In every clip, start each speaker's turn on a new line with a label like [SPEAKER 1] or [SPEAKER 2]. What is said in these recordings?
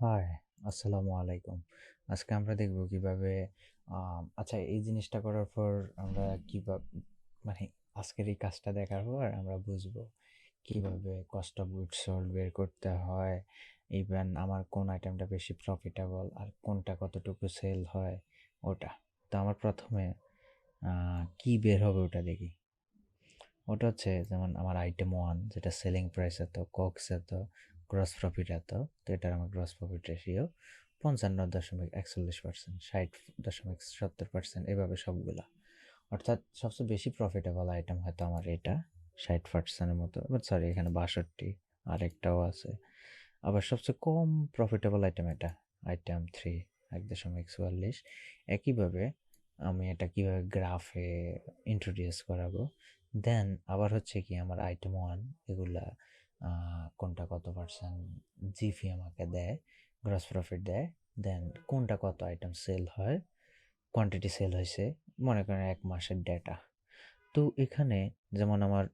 [SPEAKER 1] High, আসসালামু আলাইকুম। আজকে আমরা দেখব কিভাবে আচ্ছা এই জিনিসটা করার পর আমরা কিভাবে মানে আজকের এই কাজটা দেখার পর আমরা বুঝবো কিভাবে কস্ট অফ গুডস সোল্ড বের করতে হয়, ইভেন আমার কোন আইটেমটা বেশি প্রফিটেবল আর কোনটা কতটুকু সেল হয় ওটা। তো আমার প্রথমে কি বের হবে ওটা দেখি। ওটা হচ্ছে যেমন আমার আইটেম ওয়ান যেটা সেলিং প্রাইস এত, কক্স এত, গ্রস প্রফিট এত। তো এটার আমার গ্রস প্রফিট রেশিও 55.41%, 60.70%, এভাবে সবগুলা। অর্থাৎ সবচেয়ে বেশি প্রফিটেবল আইটেম হয়তো আমার এটা 60%-এর মতো, বাট সরি এখানে 62, আরেকটাও আছে। আবার সবচেয়ে কম প্রফিটেবল আইটেম এটা, আইটেম 3, 1.44। একইভাবে আমি এটা কিভাবে গ্রাফে ইন্ট্রোডিউস করাবো। দেন আবার হচ্ছে কি আমার আইটেম ওয়ান এগুলা কোনটা কত পার্সেন্ট জিফি আমাকে দেয়, গ্রস প্রফিট দেয়। দেন কোনটা কত আইটেম সেল হয়, কোয়ান্টিটি সেল হয়েছে, মনে করেন 1 মাসের ডেটা। তো এখানে যেমন আমার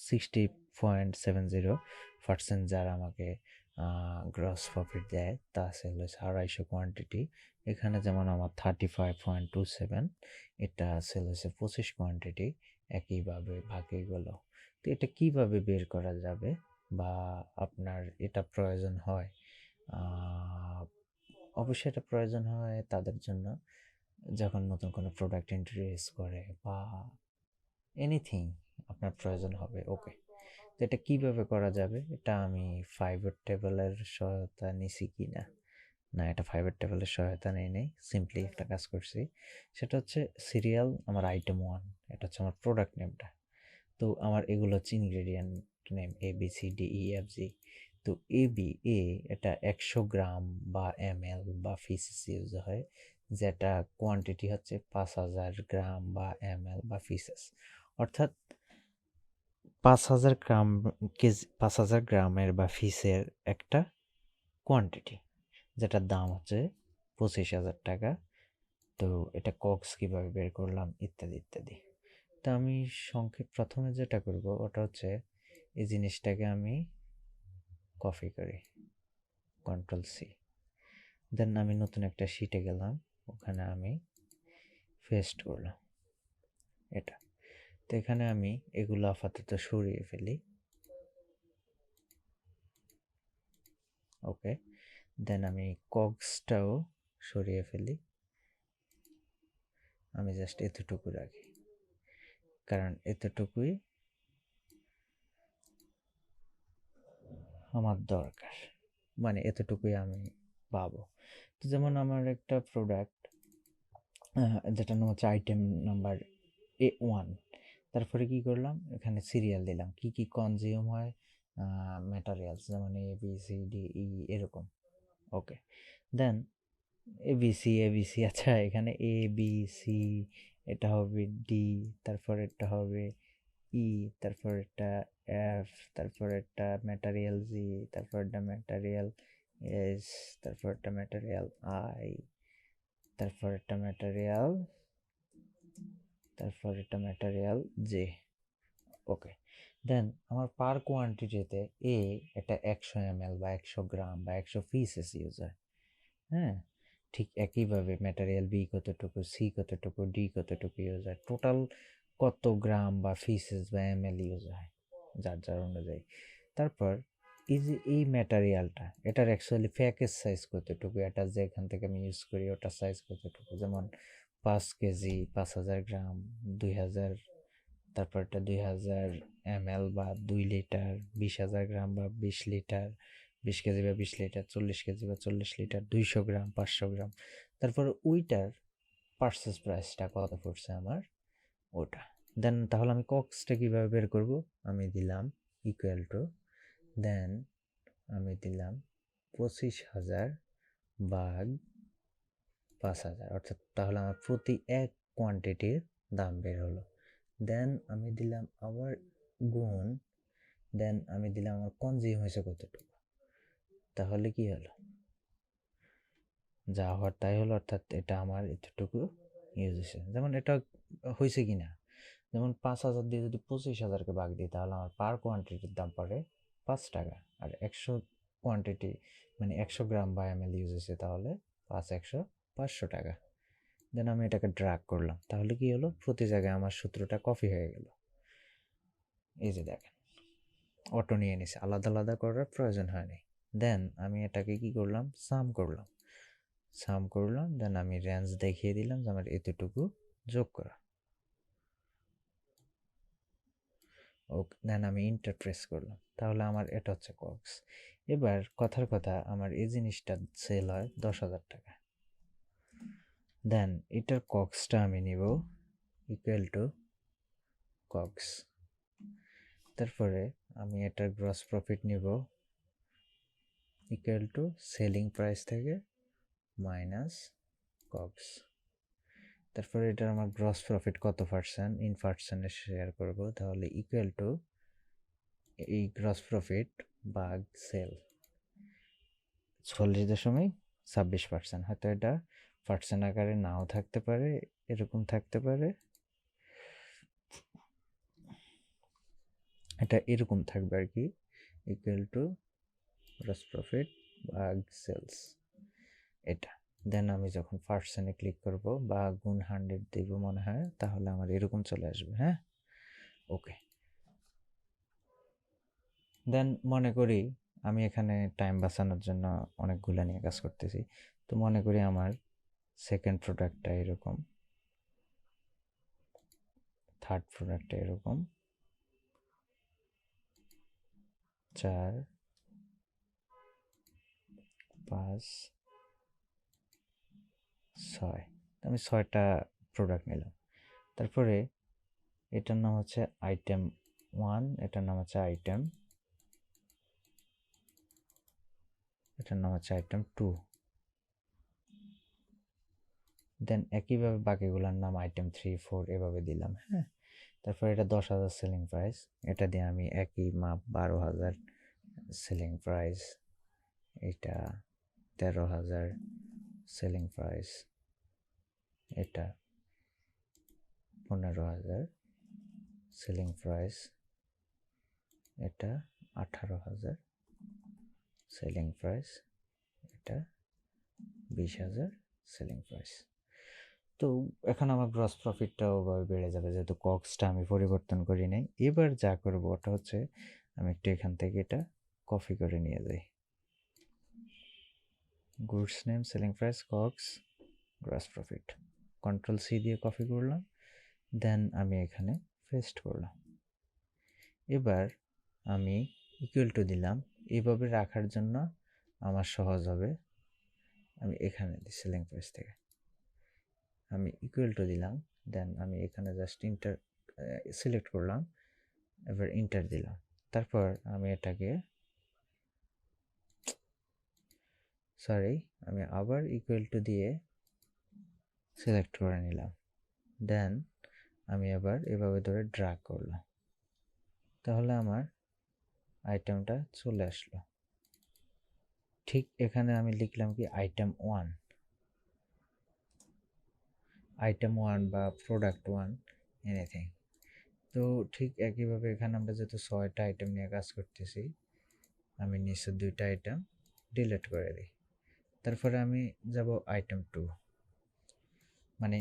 [SPEAKER 1] 60.70% যারা আমাকে গ্রস প্রফিট দেয় তা সেল হয়েছে 250 কোয়ান্টিটি। এখানে যেমন আমার 35.27, এটা সেল হয়েছে 25 কোয়ান্টিটি। একইভাবে ভাগে গেল। তো এটা কিভাবে বের করা যাবে বা আপনার এটা প্রয়োজন হয়, অবশ্যই এটা প্রয়োজন হয় তাদের জন্য যখন নতুন কোনো প্রোডাক্ট ইন্ট্রোডিউস করে বা এনিথিং আপনার প্রয়োজন হবে। ওকে, তো এটা কিভাবে করা যাবে, এটা আমি ফাইভের টেবলের সহায়তা নিছি কি না, না এটা ফাইভের টেবলের সহায়তা নেই সিম্পলি একটা কাজ করছি। সেটা হচ্ছে সিরিয়াল আমার আইটেম ওয়ান, এটা হচ্ছে আমার প্রোডাক্ট নেমটা। তো আমার এগুলো হচ্ছে ইনগ্রেডিয়েন্ট নেম ABCDEFG। তো এ এটা 100 গ্রাম বা ml বা ফিসেস ইউজ হয়, যেটা কোয়ান্টিটি হচ্ছে 5000 গ্রাম বা ml বা ফিসেস। অর্থাৎ 5000 গ্রাম, কেজি 5000 গ্রামের বা ফিসের একটা কোয়ান্টিটি, যেটার দাম হচ্ছে 25,000 টাকা। তো এটা কক্স কিভাবে বের করলাম ইত্যাদি ইত্যাদি। তো আমি সংক্ষেপ প্রথমে যেটা করব ওটা হচ্ছে এই জিনিসটাকে আমি কপি করি, Ctrl+C। দেন আমি নতুন একটা শিটে গেলাম, ওখানে আমি পেস্ট করলাম এটা। তো এখানে আমি এগুলো আপাতত সরিয়ে ফেলি। ওকে, দেন আমি কগসটাও সরিয়ে ফেলি। আমি জাস্ট এতটুকু রাখি, কারণ এতটুকুই আমার দরকার, মানে এতটুকুই আমি পাবো। তো যেমন আমার একটা প্রোডাক্ট যেটা নাম হচ্ছে আইটেম নাম্বার A1। তারপরে কি করলাম, এখানে সিরিয়াল দিলাম কি কি কনজিউম হয়, ম্যাটেরিয়ালস যেমন ABCDE এরকম। ওকে, দেন এবিসি আচ্ছা এখানে ABC, এটা হবে ডি, তারপর এটা হবে ই, তারপর এটা এফ, তারপর এটা ম্যাটেরিয়াল জি, তারপর এটা ম্যাটেরিয়াল এস, তারপর এটা ম্যাটেরিয়াল আই, তারপর এটা ম্যাটেরিয়াল, তারপর এটা ম্যাটেরিয়াল জে। ওকে, দেন আমার পার কোয়ান্টিটিতে এটা 100 ml বা 100 গ্রাম বা 100 পিসেস ইউজ হয়। হ্যাঁ, ঠিক একইভাবে ম্যাটেরিয়াল বি কতটুকু, সি কতটুকু, ডি কতটুকু ইউজ হয়, টোটাল কত গ্রাম বা পিসেস বা ml ইউজ হয় যার যার অনুযায়ী। তারপর এই যে এই ম্যাটেরিয়ালটা এটার অ্যাকচুয়ালি প্যাকেজ সাইজ কতটুকু, এটা যেখান থেকে আমি ইউজ করি ওটার সাইজ কতটুকু, যেমন 5 কেজি, 5000 গ্রাম, 2000, তারপর এটা 2000 ml বা 2 লিটার, 20,000 গ্রাম বা 20 লিটার, 20 কেজি বা 20 লিটার, 40 কেজি বা 40 লিটার, 200 গ্রাম, 500 গ্রাম। তারপর ওইটার পার্সেস প্রাইসটা কত পড়ছে আমার ওটা। দেন তাহলে আমি কক্সটা কীভাবে বের করব, আমি দিলাম ইকুয়াল টু, দেন আমি দিলাম 25,000 ভাগ 5,000, অর্থাৎ তাহলে আমার প্রতি এক কোয়ান্টিটির দাম বের হলো। দেন আমি দিলাম আবার গুণ, দেন আমি দিলাম আমার কনজিউম হয়েছে কতটুকু। তাহলে কি হলো, যা হওয়ার তাই হলো, অর্থাৎ এটা আমার এতটুকু ইউজ হয়েছে। যেমন এটা হয়েছে কি না, যেমন 5,000 দিয়ে যদি 25,000কে ভাগ দিই তাহলে আমার পার কোয়ান্টিটির দাম পড়ে 5 টাকা, আর 100 কোয়ান্টিটি মানে 100 গ্রাম বা ml ইউজ হয়েছে, তাহলে 500 টাকা। দেন আমি এটাকে ড্র্যাগ করলাম, তাহলে কি হলো, প্রতি জায়গায় আমার সূত্রটা কপি হয়ে গেল। এই যে দেখেন, অটো নিয়ে নিছে, আলাদা আলাদা করার প্রয়োজন হয়নি। দেন আমি এটাকে কি করলাম, সাম করলাম, দেন আমি রেঞ্জ দেখিয়ে দিলাম যে আমার এতটুকু যোগ করা। ওকে, দেন আমি ইন্টার প্রেস করলাম, তাহলে আমার এটা হচ্ছে কক্স। এবার কথার কথা, আমার এই জিনিসটা সেল হয় 10,000 টাকা। দেন এটার কক্সটা আমি নিব ইকুয়াল টু কক্স। তারপরে আমি এটার গ্রস প্রফিট নিব ইকুয়াল টু সেলিং প্রাইস থেকে মাইনাস কক্স। তারপরে এটার আমার গ্রস প্রফিট কত পার্সেন্ট, ইন পার্সেন্টে শেয়ার করব, তাহলে ইকুয়াল টু এই গ্রস প্রফিট ভাগ সেল 40.26%। হয়তো এটা পার্সেন্ট আকারে নাও থাকতে পারে, এরকম থাকতে পারে, এটা এরকম থাকবে আর কি, ইকুয়াল টু গ্রস প্রফিট ভাগ সেলস এটা। দেন আমি যখন পার্সেন্টে ক্লিক করব বা গুণ 100 দিব মনে হয়, তাহলে আমার এরকম চলে আসবে। হ্যাঁ, ওকে। দেন মনে করি আমি এখানে টাইম বাঁচানোর জন্য অনেকগুলো নিয়ে কাজ করতেছি, তো মনে করি আমার সেকেন্ড প্রোডাক্টটা এরকম, থার্ড প্রোডাক্টটা এরকম, 4, 5, 6, আমি 6টা প্রোডাক্ট নিলাম। তারপরে এটার নাম হচ্ছে আইটেম 1, এটার নাম হচ্ছে আইটেম, এটার নাম হচ্ছে আইটেম 2। দেন একইভাবে বাকিগুলোর নাম আইটেম 3, 4 এভাবে দিলাম। হ্যাঁ, তারপর এটা 10,000 সেলিং প্রাইস, এটা দিয়ে আমি একই মাপ 12,000 সেলিং প্রাইস, এটা 13,000 সেলিং প্রাইস, এটা 15,000 সেলিং প্রাইস, এটা 18,000 সেলিং প্রাইস, এটা 20,000 সেলিং প্রাইস। তো এখন আমার গ্রস প্রফিটটাও বেড়ে যাবে, যেহেতু কক্সটা আমি পরিবর্তন করি নাই। এবার যা করবো ওটা হচ্ছে আমি একটু এখান থেকে এটা কপি করে নিয়ে যাই, goods name, selling price, COGS, gross profit, control C দিয়ে কপি করলাম, দেন আমি এখানে পেস্ট করলাম। এবার আমি ইকুয়াল টু দিলাম, এইভাবে রাখার জন্য আমার সহজ হবে, আমি এখানে দিই সেলিং প্রাইস থেকে আমি ইকুয়াল টু দিলাম, দেন আমি এখানে জাস্ট ইন্টার সিলেক্ট করলাম, এবার ইন্টার দিলাম। তারপর আমি এটাকে আমি আবার ইকুয়াল টু দিয়ে সিলেক্ট করে নিলাম, দেন আমি আবার এভাবে ধরে ড্র্যাগ করলাম, তাহলে আমার আইটেমটা চলে আসলো। ঠিক এখানে আমি লিখলাম কি আইটেম 1 বা প্রোডাক্ট 1 এনিথিং। তো ঠিক একইভাবে এখানে আমরা যেহেতু 6টা আইটেম নিয়ে কাজ করতেছি, আমি নিচের 2টা আইটেম ডিলিট করে দিই। তারপরে আমি যাব আইটেম 2, মানে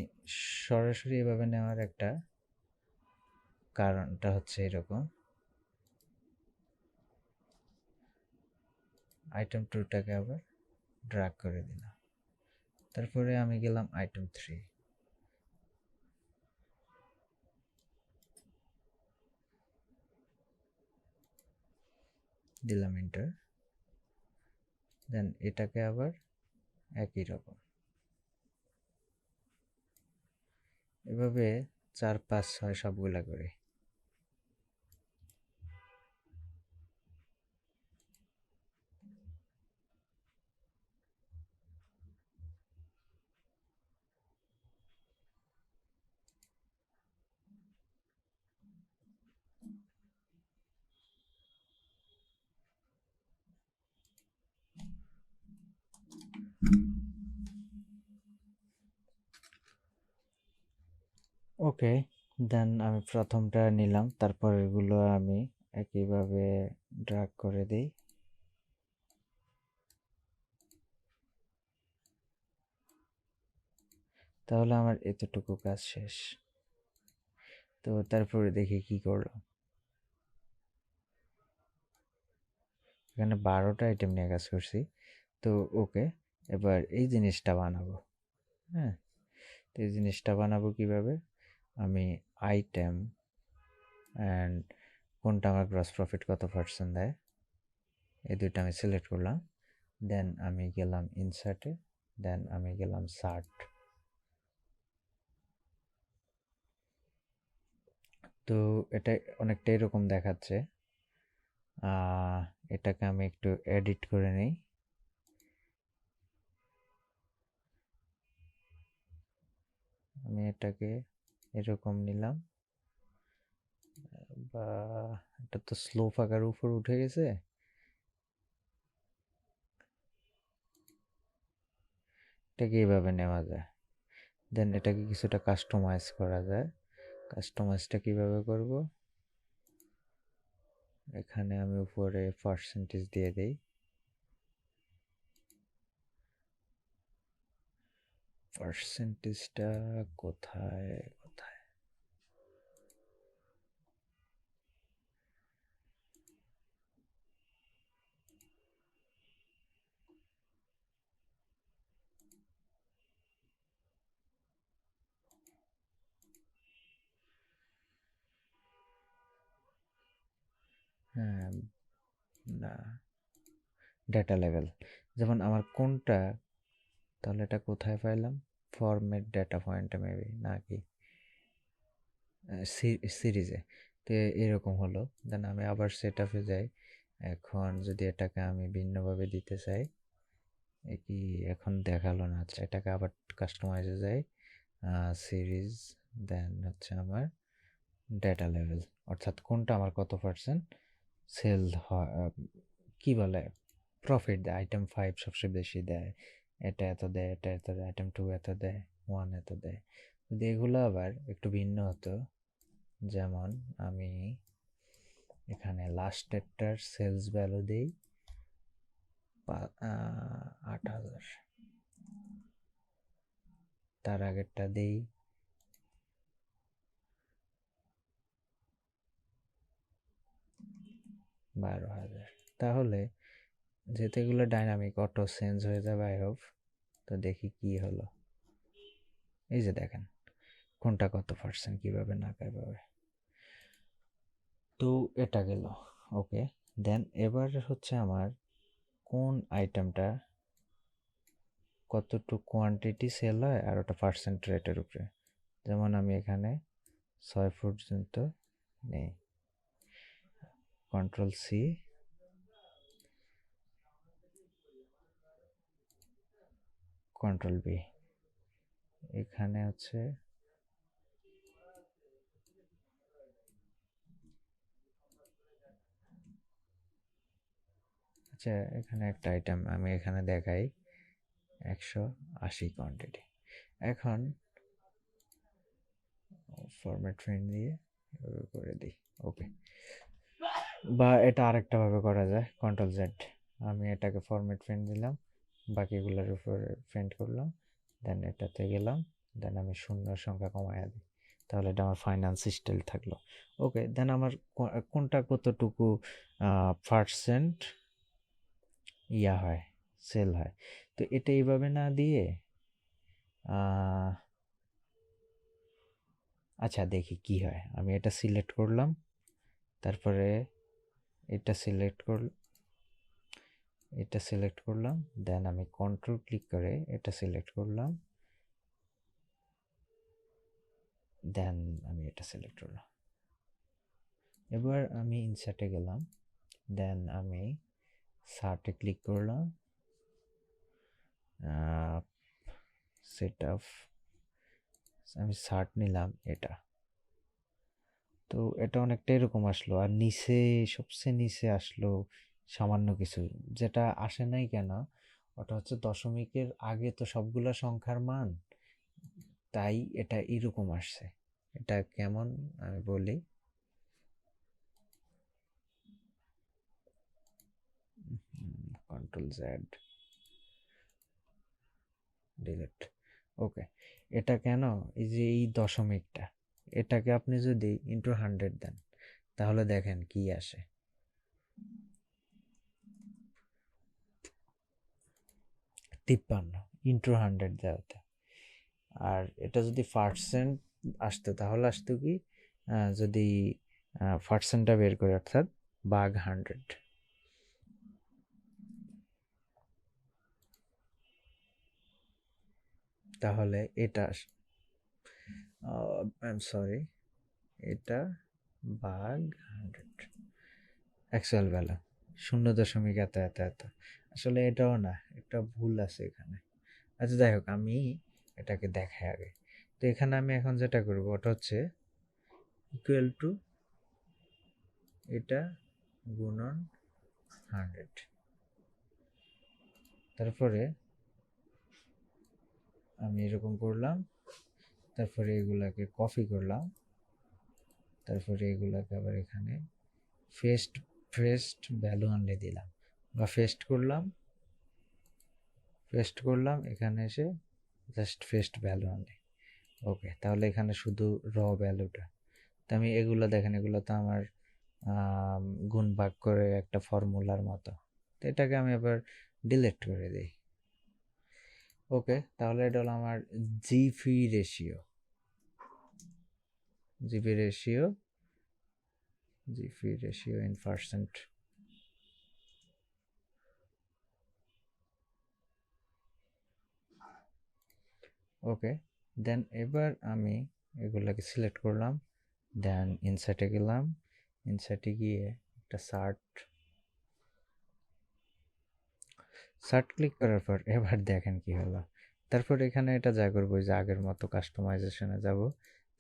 [SPEAKER 1] সরাসরি এভাবে নেওয়ার একটা কারণটা হচ্ছে এরকম, আইটেম 2টাকে আবার ড্র্যাগ করে দিলাম। তারপরে আমি গেলাম আইটেম 3, দিলাম এন্টার, দেন এটাকে আবার একই রকম এভাবে 4, 5, 6 সবগুলা করে। ওকে, দেন আমি প্রথমটা নিলাম, তারপর এগুলো আমি একইভাবে ড্র্যাগ করে দিই, তাহলে আমার এতটুকু কাজ শেষ। তো তারপরে দেখি কি করলাম, এখানে 12টা আইটেম নিয়ে কাজ করছি। তো ওকে, এবার এই জিনিসটা বানাবো। হ্যাঁ, তো এই জিনিসটা বানাবো কিভাবে, আমি আইটেম অ্যান্ড কোনটা আমার গ্রস প্রফিট কত পার্সেন্ট দেয় এই দুইটা আমি সিলেক্ট করলাম। দেন আমি গেলাম ইনসার্টে, দেন আমি গেলাম সার্ট। তো এটা অনেকটা এরকম দেখাচ্ছে। এটাকে আমি একটু এডিট করে নিই। আমি এটাকে এরকম নিলাম, বা এটা তো স্লো ফাঁকার উপর উঠে গেছে। এটাকে এইভাবে নেওয়া যায়। দেন এটাকে কিছুটা কাস্টমাইজ করা যায়। কাস্টমাইজটা কিভাবে করব, এখানে আমি উপরে পার্সেন্টেজ দিয়ে দিই। পার্সেন্টেজটা কোথায় কোথায়, হ্যাঁ, না, ডেটা লেভেল, যেমন আমার কোনটা, তাহলে এটা কোথায় পাইলাম, ফরম্যাট ডেটা পয়েন্টে মেবি, নাকি সিরিজে। তো এরকম হলো। দেন আমি আবার সেট আপে যাই। এখন যদি এটাকে আমি ভিন্নভাবে দিতে চাই, কি এখন দেখালো না, আচ্ছা এটাকে আবার কাস্টমাইজে যাই, সিরিজ, দেন হচ্ছে আমার ডেটা লেভেল, অর্থাৎ কোনটা আমার কত পার্সেন্ট সেল হয়, কি বলে, প্রফিট দেয়। আইটেম 5 সবচেয়ে বেশি দেয়, এটা এত দেয়, এটা এত দেয়, আইটেম 2 এত দেয়, 1 এত দেয়। যদি এগুলো আবার একটু ভিন্ন হতো, যেমন আমি এখানে লাস্টেরটার সেলস ভ্যালু দিই 8,000, তার আগেরটা দিই 12,000। তাহলে যেহেতু এগুলো ডাইনামিক, অটো চেঞ্জ হয়ে যাবে আই হোপ। তো দেখি কি হলো, এই যে দেখেন কোনটা কত পার্সেন্ট কিভাবে না কিভাবে। তো এটা গেল, ওকে। দেন এবার হচ্ছে আমার কোন আইটেমটা কতটুকু কোয়ান্টিটি সেল হয় আর ওটা পার্সেন্ট রেটের উপরে। যেমন আমি এখানে 6 পর্যন্ত নেই, কন্ট্রোল সি, কন্ট্রোল বি, এখানে হচ্ছে আচ্ছা, এখানে একটা আইটেম আমি এখানে দেখাই 180 কোয়ান্টিটি। এখন ফরম্যাট ফ্রেম দিয়ে করে দিই, ওকে। বা এটা আরেকটা ভাবে করা যায়, কন্ট্রোল জেড, আমি এটাকে ফরম্যাট ফ্রেম দিলাম, বাকিগুলোর উপর ফ্রেন্ড করলাম, দেন এটাতে গেলাম, দেন আমি শূন্য সংখ্যা কমাইয়া দিই, তাহলে এটা আমার ফাইন্যান্স স্টাইল থাকলো। ওকে, দেন আমার কোনটা কতটুকু পার্সেন্ট ইয়া হয়, সেল হয়। তো এটা এইভাবে না দিয়ে আচ্ছা দেখি কি হয়। আমি এটা সিলেক্ট করলাম, তারপরে এটা সিলেক্ট করলাম, এটা সিলেক্ট করলাম, দেন আমি কন্ট্রোল ক্লিক করে এটা সিলেক্ট করলাম, দেন আমি এটা সিলেক্ট করলাম। এবার আমি ইনসার্টে গেলাম, দেন আমি সার্টে ক্লিক করলাম, সেট আপ, আমি সার্ট নিলাম এটা। তো এটা অনেকটা এরকম আসলো, আর নিচে সবচেয়ে নিচে আসলো সামান্য কিছু, যেটা আসে নাই কেন, ওটা হচ্ছে দশমিকের আগে তো সবগুলা সংখ্যার মান, তাই এটা এরকম আসছে। এটা কেমন আমি বলি, কন্ট্রোল জেড, ডিলিট। ওকে, এটা কেন, এই যে এই দশমিকটা, এটাকে আপনি যদি ইন্টু 100 দেন তাহলে দেখেন কি আসে। 53 ইন্টু 100 দেওয়াতে। আর এটা যদি পার্সেন্ট আসতো তাহলে আসতো কি, যদি পার্সেন্টটা বের করে, অর্থাৎ ভাগ 100, তাহলে এটা আই এম সরি, এটা ভাগ 100 অ্যাকচুয়াল ভ্যালু 0 দশমিক এত এত এত। আসলে এটাও না, একটা ভুল আছে এখানে। আচ্ছা যাই হোক, আমি এটাকে দেখাই আগে। তো এখানে আমি এখন যেটা করবো ওটা হচ্ছে ইকুয়াল টু এটা গুণন 100, তারপরে আমি এরকম করলাম, তারপরে এগুলাকে কপি করলাম, তারপরে এগুলাকে আবার এখানে ফেস্ট ফেস্ট ভ্যালু আনলে দিলাম, বা ফেস্ট করলাম এখানে এসে জাস্ট ফেস্ট ভ্যালু আনলে। ওকে, তাহলে এখানে শুধু র ভ্যালুটা। তো আমি এগুলো দেখেন, এগুলো তো আমার গুণ ভাগ করে একটা ফর্মুলার মতো, তো এটাকে আমি আবার ডিলিট করে দিই। ওকে, তাহলে এটা হলো আমার GP ratio, GP ratio GP ratio in percent. Okay, then এবার আমি এগুলোকে সিলেক্ট করলাম, দেন ইনসার্টে গেলাম, ইনসার্টে গিয়ে একটা সার্ট ক্লিক করার পর এবার দেখেন কি হলো। তারপর এখানে এটা যা করবো, যে আগের মতো কাস্টমাইজেশনে যাব,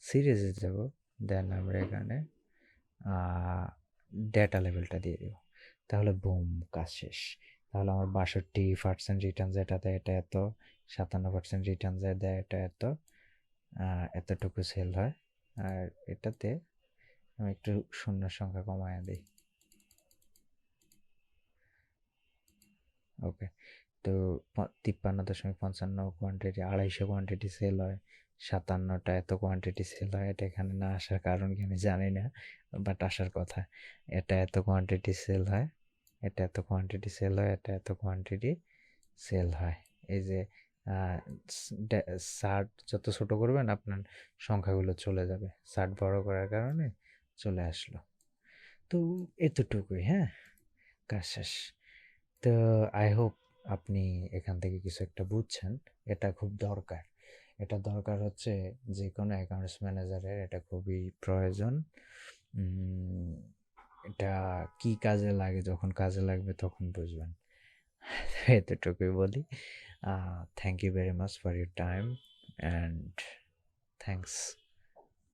[SPEAKER 1] সিরিজে যাব, দেন আমরা এখানে ডেটা লেভেলটা দিয়ে দিব, তাহলে বুম, কাজ শেষ। তাহলে আমার 62% রিটার্ন যেটা দেয় এটা এত, 57% রিটার্ন যে দেয় এটা এত, এতটুকু সেল হয়। আর এটাতে আমি একটু শূন্য সংখ্যা কমায় দিই। ওকে, তো 53.55 কোয়ান্টিটি, 250 কোয়ান্টিটি সেল হয়, 57টা এত কোয়ান্টিটি সেল হয়। এটা এখানে না আসার কারণ কি আমি জানি না, বাট আসার কথা। এটা এত কোয়ান্টিটি সেল হয়, এটা এত কোয়ান্টিটি সেল হয়, এটা এত কোয়ান্টিটি সেল হয়। এই যে শার্ট যত ছোট করবেন আপনার সংখ্যাগুলো চলে যাবে, শার্ট বড় করার কারণে চলে আসলো। তো এতটুকুই, হ্যাঁ, কাজ শেষ। তো আই হোপ আপনি এখান থেকে কিছু একটা বুঝছেন। এটা খুব দরকার, এটা দরকার হচ্ছে যে কোনো অ্যাকাউন্টস ম্যানেজারের, এটা খুবই প্রয়োজন। এটা কি কাজে লাগে, যখন কাজে লাগবে তখন বুঝবেন। এতটুকুই বলি। Thank you very much for your time and thanks.